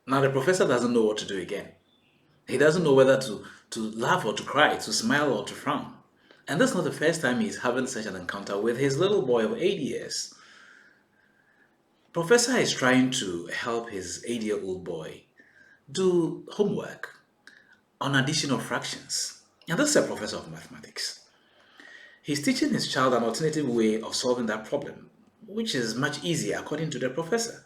Now the professor doesn't know what to do again. He doesn't know whether to laugh or to cry, to smile or to frown. And that's not the first time he's having such an encounter with his little boy of 8 years. Professor is trying to help his 8-year-old boy do homework on addition of fractions. And this is a professor of mathematics. He's teaching his child an alternative way of solving that problem, which is much easier according to the professor.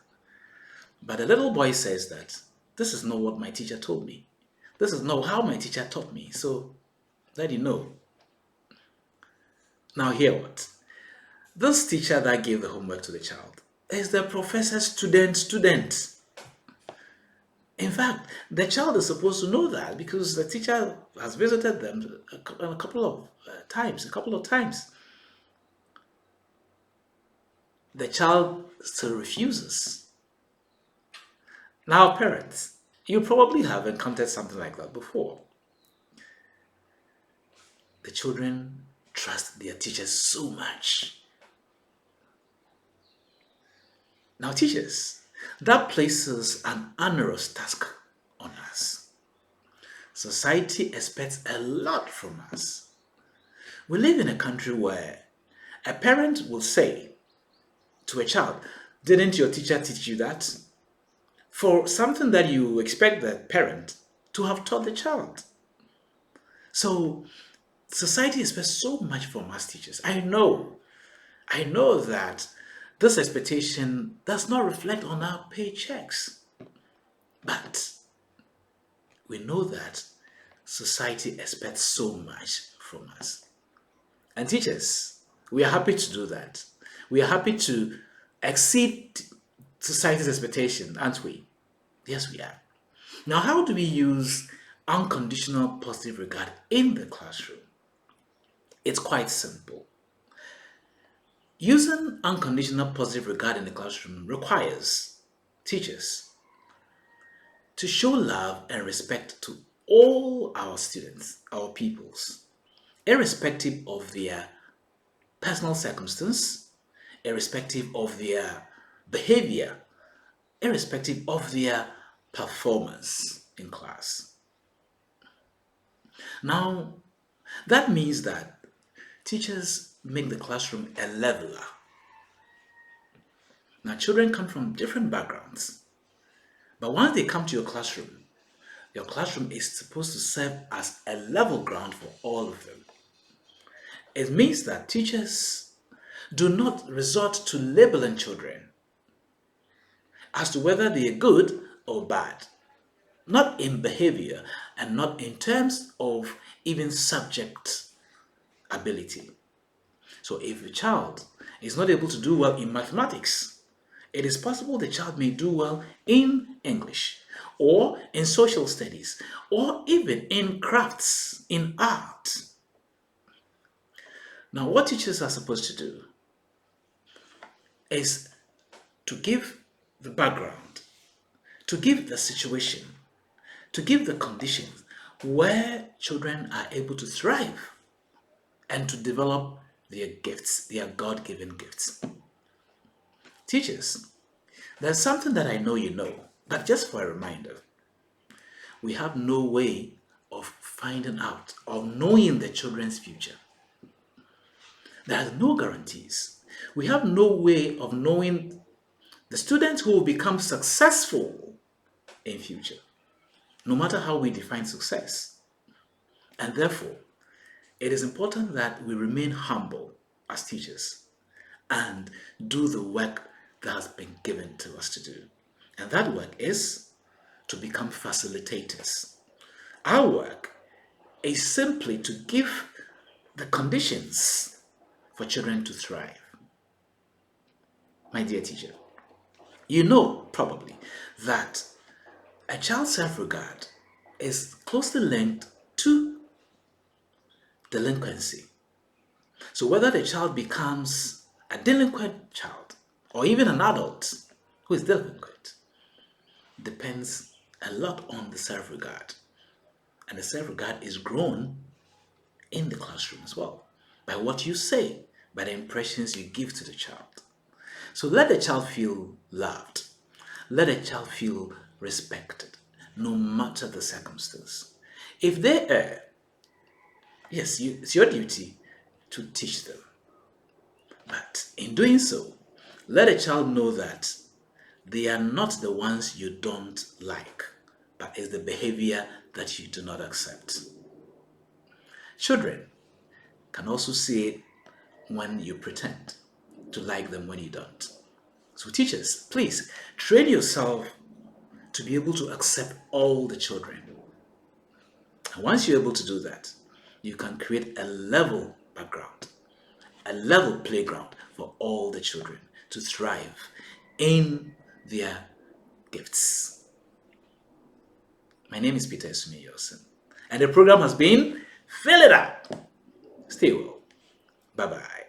But the little boy says that this is not what my teacher told me. This is not how my teacher taught me. So, let you know. Now, hear what? This teacher that gave the homework to the child is the professor's student. In fact, the child is supposed to know that because the teacher has visited them a couple of times. The child still refuses. Now, parents, you probably have encountered something like that before. The children trust their teachers so much. Now, teachers, that places an onerous task on us. Society expects a lot from us. We live in a country where a parent will say to a child, "Didn't your teacher teach you that?" For something that you expect the parent to have taught the child. So, society expects so much from us teachers. I know that this expectation does not reflect on our paychecks. But we know that society expects so much from us. And teachers, we are happy to do that. We are happy to exceed society's expectation, aren't we? Yes, we are. Now, how do we use unconditional positive regard in the classroom? It's quite simple. Using unconditional positive regard in the classroom requires teachers to show love and respect to all our students, our pupils, irrespective of their personal circumstance, irrespective of their behavior, irrespective of their performance in class. Now, that means that teachers make the classroom a leveler. Now, children come from different backgrounds, but once they come to your classroom is supposed to serve as a level ground for all of them. It means that teachers do not resort to labeling children as to whether they are good or bad, not in behavior and not in terms of even subject ability. So if a child is not able to do well in mathematics, it is possible the child may do well in English or in social studies or even in crafts, in art. Now, what teachers are supposed to do is to give the background, to give the situation, to give the conditions where children are able to thrive and to develop their gifts, their God-given gifts. Teachers, there's something that I know you know, but just for a reminder, we have no way of finding out, of knowing the children's future. There are no guarantees. We have no way of knowing the students who will become successful in future, no matter how we define success. And therefore, it is important that we remain humble as teachers and do the work that has been given to us to do. And that work is to become facilitators. Our work is simply to give the conditions for children to thrive. My dear teacher, you know probably that a child's self-regard is closely linked to delinquency. So whether the child becomes a delinquent child or even an adult who is delinquent depends a lot on the self-regard. And the self-regard is grown in the classroom as well by what you say, by the impressions you give to the child. So let the child feel loved. Let the child feel respected, no matter the circumstance. If they err, yes, it's your duty to teach them. But in doing so, let a child know that they are not the ones you don't like, but it's the behavior that you do not accept. Children can also see it when you pretend to like them when you don't. So, teachers, please train yourself to be able to accept all the children. And once you're able to do that, you can create a level background, a level playground for all the children to thrive in their gifts. My name is Peter Esumi-Yosin, and the program has been Fill It Up. Stay well. Bye-bye.